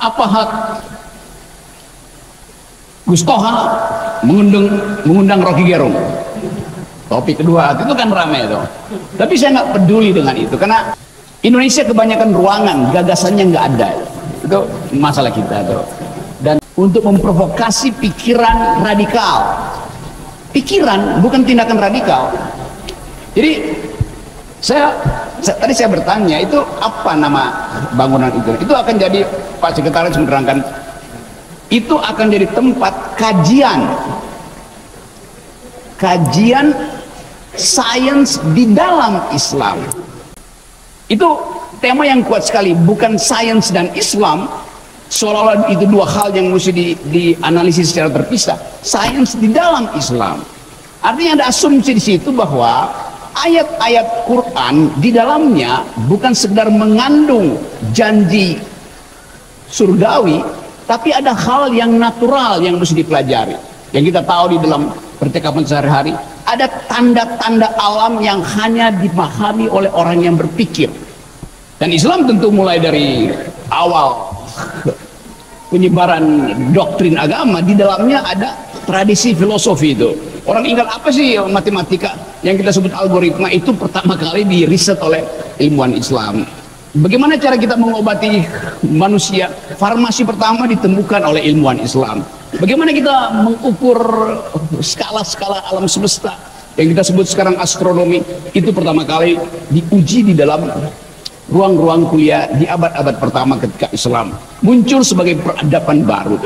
Apa hak Gus Toha mengundang Rocky Gerung? Topik kedua itu kan ramai itu. Tapi saya nggak peduli dengan itu karena Indonesia kebanyakan ruangan, gagasannya nggak ada. Itu masalah kita tuh. Dan untuk memprovokasi pikiran radikal, pikiran bukan tindakan radikal. Jadi tadi saya bertanya itu apa nama bangunan itu? Itu akan jadi, Pak Sekretaris menerangkan, itu akan jadi tempat kajian sains di dalam Islam. Itu tema yang kuat sekali, bukan sains dan Islam seolah-olah itu dua hal yang mesti dianalisis secara terpisah. Sains di dalam Islam, artinya ada asumsi di situ bahwa ayat-ayat Quran di dalamnya bukan sekedar mengandung janji surgawi, tapi ada hal yang natural yang mesti dipelajari. Yang kita tahu di dalam percakapan sehari-hari, ada tanda-tanda alam yang hanya dipahami oleh orang yang berpikir. Dan Islam tentu mulai dari awal penyebaran doktrin agama, di dalamnya ada tradisi filosofi itu. Orang ingat apa sih matematika yang kita sebut algoritma, itu pertama kali diriset oleh ilmuwan Islam. Bagaimana cara kita mengobati manusia, farmasi pertama ditemukan oleh ilmuwan Islam. Bagaimana kita mengukur skala-skala alam semesta yang kita sebut sekarang astronomi, itu pertama kali diuji di dalam ruang-ruang kuliah di abad-abad pertama ketika Islam muncul sebagai peradaban baru.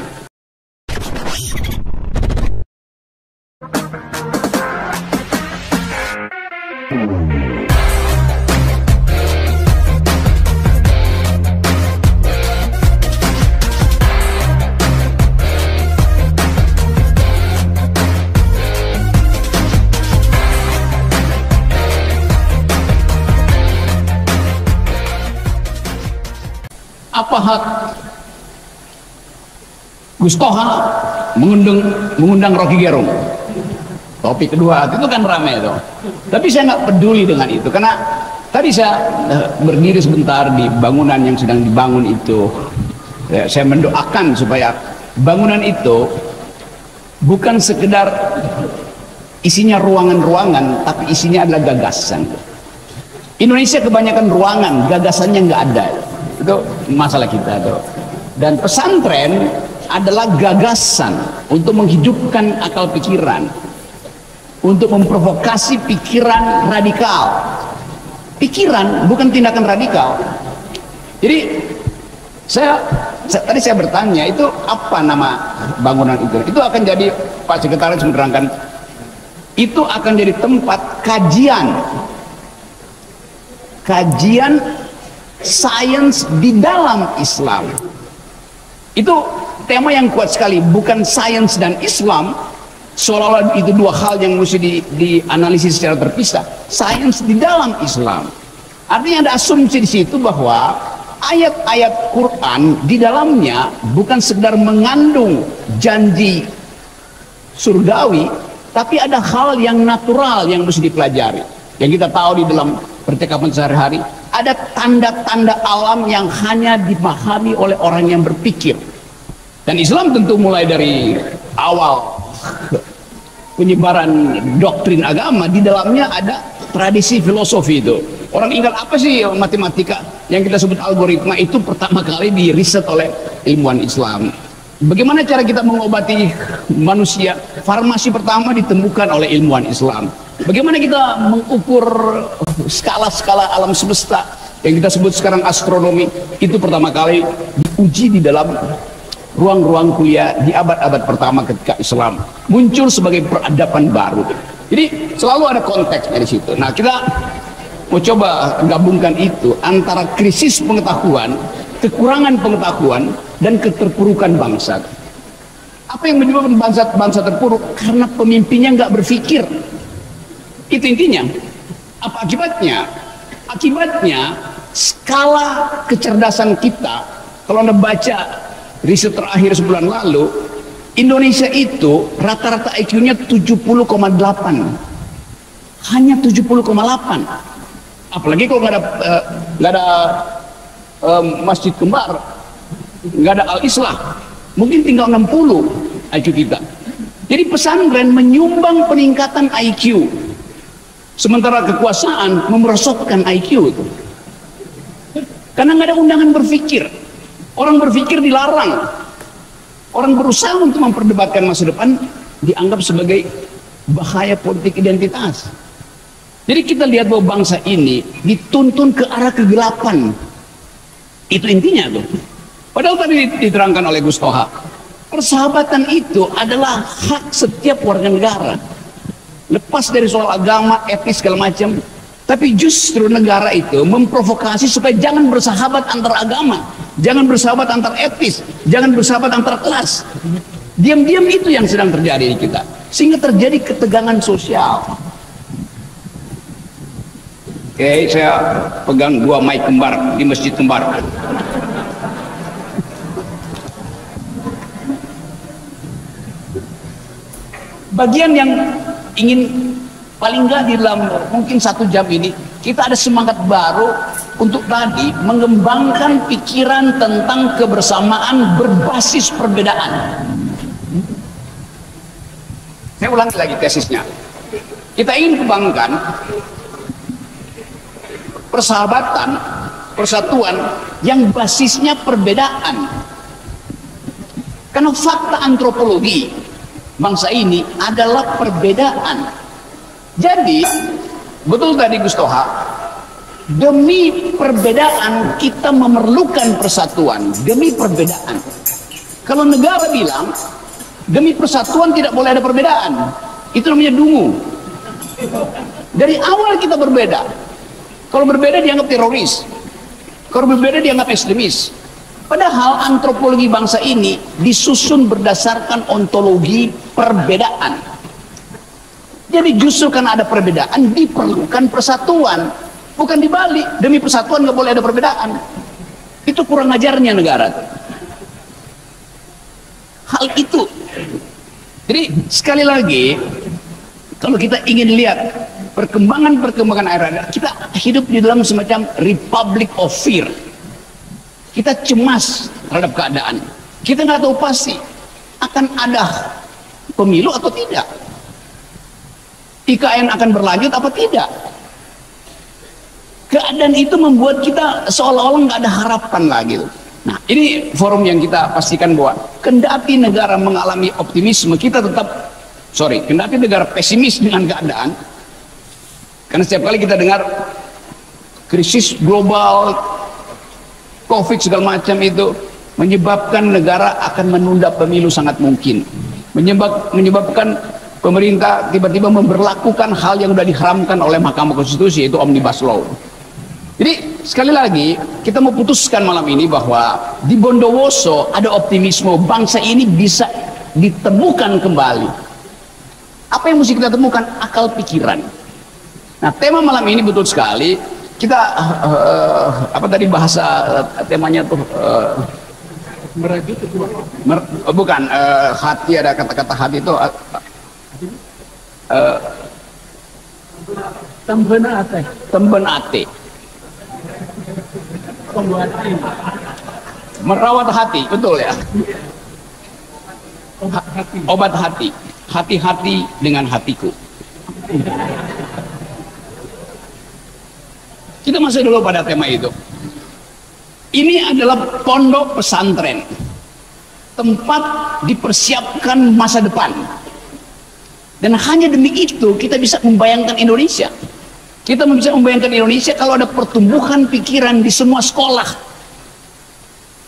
Apa hak Gus Toha mengundang Rocky Gerung? Topik kedua itu kan ramai itu. Tapi saya nggak peduli dengan itu karena tadi saya berdiri sebentar di bangunan yang sedang dibangun itu. Saya mendoakan supaya bangunan itu bukan sekedar isinya ruangan-ruangan, tapi isinya adalah gagasan. Indonesia kebanyakan ruangan, gagasannya nggak ada. Itu masalah kita tuh. Dan pesantren adalah gagasan untuk menghidupkan akal pikiran, untuk memprovokasi pikiran radikal. Pikiran bukan tindakan radikal. Jadi tadi saya bertanya itu apa nama bangunan itu? Itu akan jadi, Pak Sekretaris menerangkan, itu akan jadi tempat kajian sains di dalam Islam. Itu tema yang kuat sekali, bukan sains dan Islam seolah-olah itu dua hal yang mesti dianalisis secara terpisah. Sains di dalam Islam, artinya ada asumsi di situ bahwa ayat-ayat Quran di dalamnya bukan sekedar mengandung janji surgawi, tapi ada hal yang natural yang mesti dipelajari. Yang kita tahu di dalam percakapan sehari-hari, ada tanda-tanda alam yang hanya dipahami oleh orang yang berpikir. Dan Islam tentu mulai dari awal penyebaran doktrin agama, di dalamnya ada tradisi filosofi itu. Orang ingat apa sih matematika yang kita sebut algoritma, itu pertama kali diriset oleh ilmuwan Islam. Bagaimana cara kita mengobati manusia, farmasi pertama ditemukan oleh ilmuwan Islam. Bagaimana kita mengukur skala-skala alam semesta yang kita sebut sekarang astronomi, itu pertama kali diuji di dalam ruang-ruang kuliah di abad-abad pertama ketika Islam muncul sebagai peradaban baru. Jadi selalu ada konteksnya di situ. Nah, kita mau coba gabungkan itu antara krisis pengetahuan, kekurangan pengetahuan, dan keterpurukan bangsa. Apa yang menyebabkan bangsa terpuruk? Karena pemimpinnya nggak berpikir. Itu intinya. Apa akibatnya? Akibatnya skala kecerdasan kita, kalau Anda baca riset terakhir sebulan lalu, Indonesia itu rata-rata IQ-nya 70,8. Hanya 70,8. Apalagi kalau nggak ada masjid kembar, nggak ada al-islah, mungkin tinggal 60 IQ kita. Jadi pesantren menyumbang peningkatan IQ, sementara kekuasaan memerosotkan IQ itu. Karena nggak ada undangan berpikir, orang berpikir dilarang, orang berusaha untuk memperdebatkan masa depan dianggap sebagai bahaya politik identitas. Jadi kita lihat bahwa bangsa ini dituntun ke arah kegelapan. Itu intinya tuh. Padahal tadi diterangkan oleh Gus Toha, persahabatan itu adalah hak setiap warga negara. Lepas dari soal agama, etis segala macam. Tapi justru negara itu memprovokasi supaya jangan bersahabat antar agama, jangan bersahabat antar etis, jangan bersahabat antar kelas. Diam-diam itu yang sedang terjadi di kita, sehingga terjadi ketegangan sosial. Oke, saya pegang 2 mic kembar di masjid kembar. Bagian yang ingin paling nggak di dalam mungkin 1 jam ini kita ada semangat baru untuk tadi mengembangkan pikiran tentang kebersamaan berbasis perbedaan. Saya ulangi lagi tesisnya. Kita ingin kembangkan persahabatan, persatuan yang basisnya perbedaan. Karena fakta antropologi bangsa ini adalah perbedaan. Jadi, betul tadi Gus Toha, demi perbedaan kita memerlukan persatuan, demi perbedaan. Kalau negara bilang, demi persatuan tidak boleh ada perbedaan, itu namanya dungu. Dari awal kita berbeda. Kalau berbeda dianggap teroris, kalau berbeda dianggap ekstremis. Padahal antropologi bangsa ini disusun berdasarkan ontologi perbedaan. Jadi justru karena ada perbedaan diperlukan persatuan, bukan dibalik. Demi persatuan nggak boleh ada perbedaan. Itu kurang ajarnya negara. Hal itu. Jadi sekali lagi, kalau kita ingin lihat perkembangan era, kita hidup di dalam semacam republic of fear. Kita cemas terhadap keadaan. Kita nggak tahu pasti akan ada pemilu atau tidak. IKN akan berlanjut apa tidak. Keadaan itu membuat kita seolah-olah nggak ada harapan lagi. Nah, ini forum yang kita pastikan bahwa kendati negara mengalami optimisme, kita tetap kendati negara pesimis dengan keadaan. Karena setiap kali kita dengar krisis global, COVID segala macam itu menyebabkan negara akan menunda pemilu sangat mungkin. Menyebabkan pemerintah tiba-tiba memberlakukan hal yang sudah diharamkan oleh Mahkamah Konstitusi, yaitu Omnibus Law. Jadi sekali lagi kita mau putuskan malam ini bahwa di Bondowoso ada optimisme bangsa ini bisa ditemukan kembali. Apa yang mesti kita temukan? Akal pikiran. Nah, tema malam ini betul sekali. Kita apa tadi bahasa temanya tuh bukan hati, ada kata-kata hati itu temben ate. Merawat hati, betul ya. Obat hati. Hati-hati dengan hatiku. Kita masuk dulu pada tema itu. Ini adalah pondok pesantren, tempat dipersiapkan masa depan. Dan hanya demi itu kita bisa membayangkan Indonesia. Kita bisa membayangkan Indonesia kalau ada pertumbuhan pikiran di semua sekolah.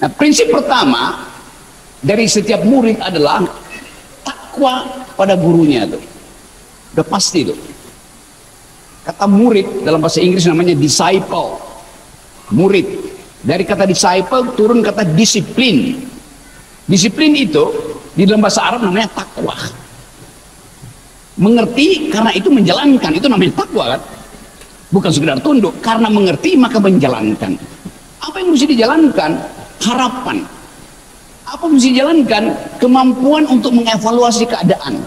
Nah, prinsip pertama dari setiap murid adalah takwa pada gurunya tuh. Udah pasti tuh. Kata murid dalam bahasa Inggris namanya disciple. Murid. Dari kata disciple turun kata disiplin. Disiplin itu di dalam bahasa Arab namanya takwa. Mengerti karena itu menjalankan, itu namanya takwa kan? Bukan sekedar tunduk, karena mengerti maka menjalankan. Apa yang mesti dijalankan? Harapan. Apa yang mesti dijalankan? Kemampuan untuk mengevaluasi keadaan.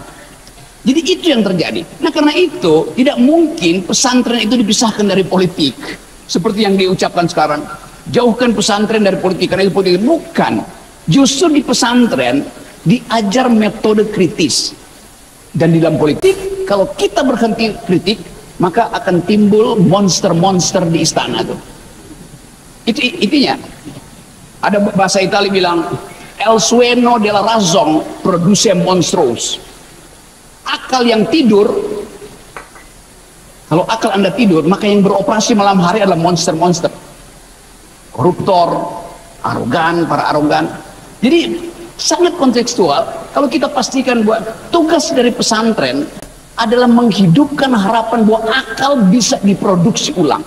Jadi itu yang terjadi. Nah, karena itu tidak mungkin pesantren itu dipisahkan dari politik seperti yang diucapkan sekarang. Jauhkan pesantren dari politik karena itu politik. Bukan. Justru di pesantren diajar metode kritis. Dan di dalam politik, kalau kita berhenti kritik, maka akan timbul monster-monster di istana tuh. Itu intinya. Ada bahasa Italia bilang, el sueño della razón produce monstruos. Akal yang tidur, kalau akal Anda tidur, maka yang beroperasi malam hari adalah monster-monster. Koruptor, arogan, para arogan. Jadi sangat kontekstual kalau kita pastikan bahwa tugas dari pesantren adalah menghidupkan harapan bahwa akal bisa diproduksi ulang.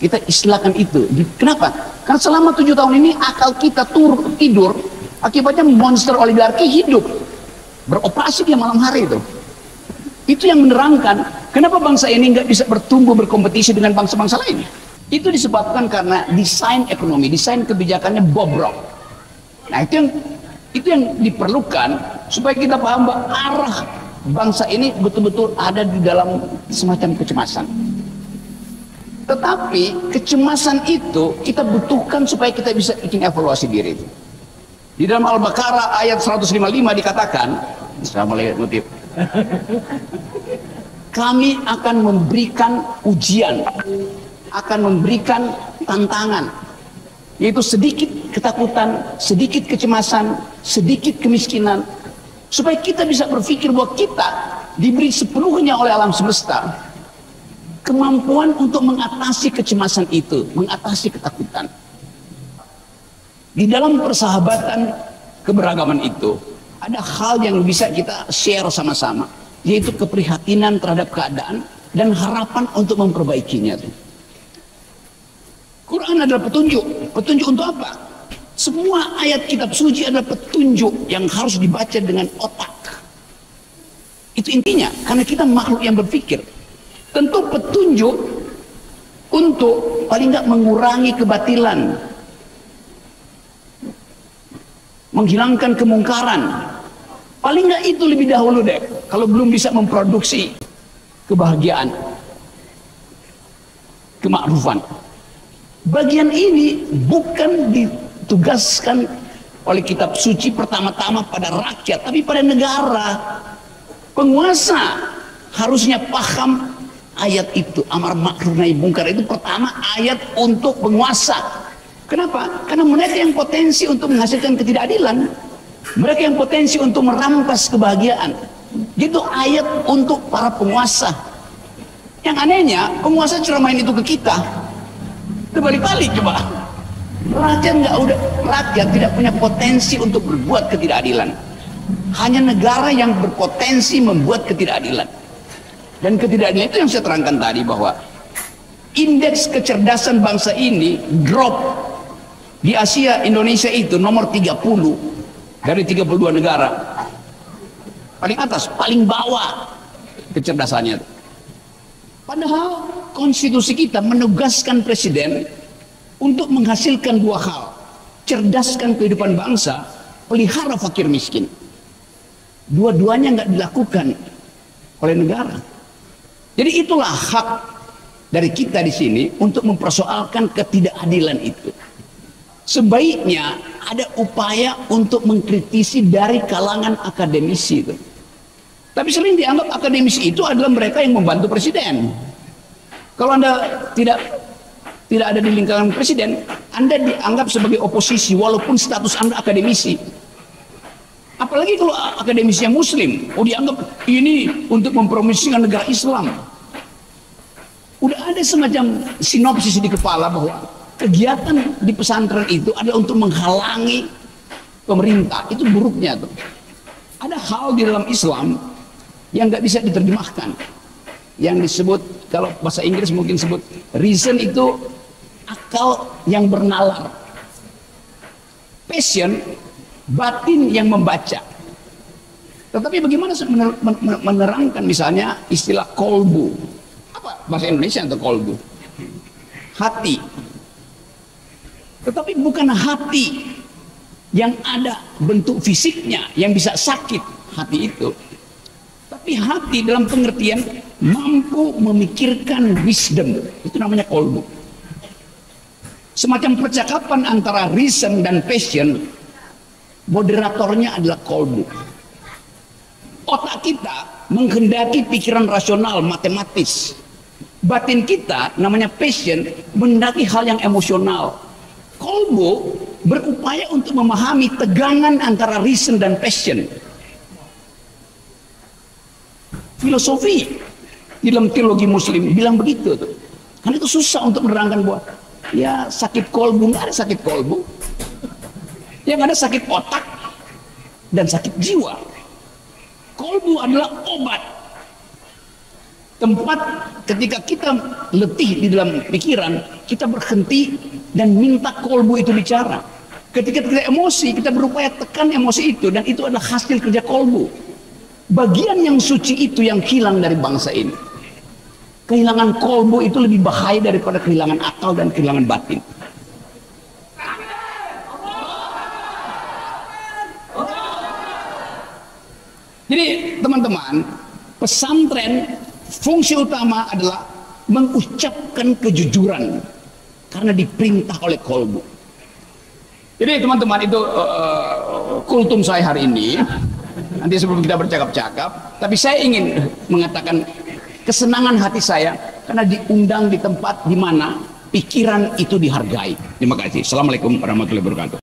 Kita istilahkan itu. Kenapa? Karena selama 7 tahun ini akal kita tidur, akibatnya monster oligarki hidup, beroperasi di malam hari itu. Itu yang menerangkan kenapa bangsa ini nggak bisa bertumbuh berkompetisi dengan bangsa-bangsa lain. Itu disebabkan karena desain ekonomi, desain kebijakannya bobrok. Nah itu yang diperlukan supaya kita paham bahwa arah bangsa ini betul-betul ada di dalam semacam kecemasan. Tetapi kecemasan itu kita butuhkan supaya kita bisa bikin evaluasi diri. Di dalam Al-Baqarah ayat 155 dikatakan, Assalamualaikum, kami akan memberikan ujian, akan memberikan tantangan, yaitu sedikit ketakutan, sedikit kecemasan, sedikit kemiskinan, supaya kita bisa berpikir bahwa kita diberi sepenuhnya oleh alam semesta kemampuan untuk mengatasi kecemasan itu, mengatasi ketakutan. Di dalam persahabatan keberagaman itu ada hal yang bisa kita share sama-sama, yaitu keprihatinan terhadap keadaan dan harapan untuk memperbaikinya. Quran adalah petunjuk. Petunjuk untuk apa? Semua ayat kitab suci adalah petunjuk yang harus dibaca dengan otak. Itu intinya, karena kita makhluk yang berpikir. Tentu petunjuk untuk paling nggak mengurangi kebatilan, menghilangkan kemungkaran. Paling nggak itu lebih dahulu deh, kalau belum bisa memproduksi kebahagiaan, kemakrufan. Bagian ini bukan ditugaskan oleh kitab suci pertama-tama pada rakyat, tapi pada negara. Penguasa harusnya paham ayat itu, amar ma'ruf nahi mungkar itu pertama ayat untuk penguasa. Kenapa? Karena mereka yang potensi untuk menghasilkan ketidakadilan, mereka yang potensi untuk merampas kebahagiaan. Gitu ayat untuk para penguasa. Yang anehnya, penguasa ceramain itu ke kita. Terbalik-balik coba. Rakyat tidak punya potensi untuk berbuat ketidakadilan. Hanya negara yang berpotensi membuat ketidakadilan. Dan ketidakadilan itu yang saya terangkan tadi, bahwa indeks kecerdasan bangsa ini drop di Asia. Indonesia itu nomor 30 dari 32 negara, paling atas, paling bawah kecerdasannya. Padahal konstitusi kita menugaskan presiden untuk menghasilkan 2 hal: cerdaskan kehidupan bangsa, pelihara fakir miskin. Dua-duanya nggak dilakukan oleh negara. Jadi itulah hak dari kita di sini untuk mempersoalkan ketidakadilan itu. Sebaiknya ada upaya untuk mengkritisi dari kalangan akademisi itu. Tapi sering dianggap akademisi itu adalah mereka yang membantu presiden. Kalau Anda tidak ada di lingkaran presiden, Anda dianggap sebagai oposisi walaupun status Anda akademisi. Apalagi kalau akademisi yang muslim, dianggap ini untuk mempromosikan negara Islam. Udah ada semacam sinopsis di kepala bahwa kegiatan di pesantren itu adalah untuk menghalangi pemerintah. Itu buruknya tuh. Ada hal di dalam Islam yang nggak bisa diterjemahkan, yang disebut, kalau bahasa Inggris mungkin sebut reason, itu akal yang bernalar, passion, batin yang membaca. Tetapi bagaimana menerangkan misalnya istilah kolbu? Apa bahasa Indonesia untuk kolbu? Hati. Tetapi bukan hati yang ada bentuk fisiknya yang bisa sakit hati itu. Tapi hati dalam pengertian mampu memikirkan wisdom. Itu namanya kolbu. Semacam percakapan antara reason dan passion moderatornya adalah kolbu. Otak kita menghendaki pikiran rasional, matematis. Batin kita, namanya passion, menghendaki hal yang emosional. Kolbu berupaya untuk memahami tegangan antara reason dan passion. Filosofi di dalam teologi muslim bilang begitu tuh. Karena itu susah untuk menerangkan bahwa ya sakit kolbu, nggak ada sakit kolbu. Yang ada sakit otak dan sakit jiwa. Kolbu adalah obat. Tempat ketika kita letih di dalam pikiran, kita berhenti dan minta kolbu itu bicara. Ketika kita emosi, kita berupaya tekan emosi itu, dan itu adalah hasil kerja kolbu. Bagian yang suci itu yang hilang dari bangsa ini. Kehilangan kolbu itu lebih bahaya daripada kehilangan akal dan kehilangan batin. Jadi teman-teman, pesantren fungsi utama adalah mengucapkan kejujuran karena diperintah oleh kolbu. Jadi teman-teman, itu kultum saya hari ini. Nanti sebelum kita bercakap-cakap, tapi saya ingin mengatakan kesenangan hati saya karena diundang di tempat di mana pikiran itu dihargai. Terima kasih. Assalamualaikum warahmatullahi wabarakatuh.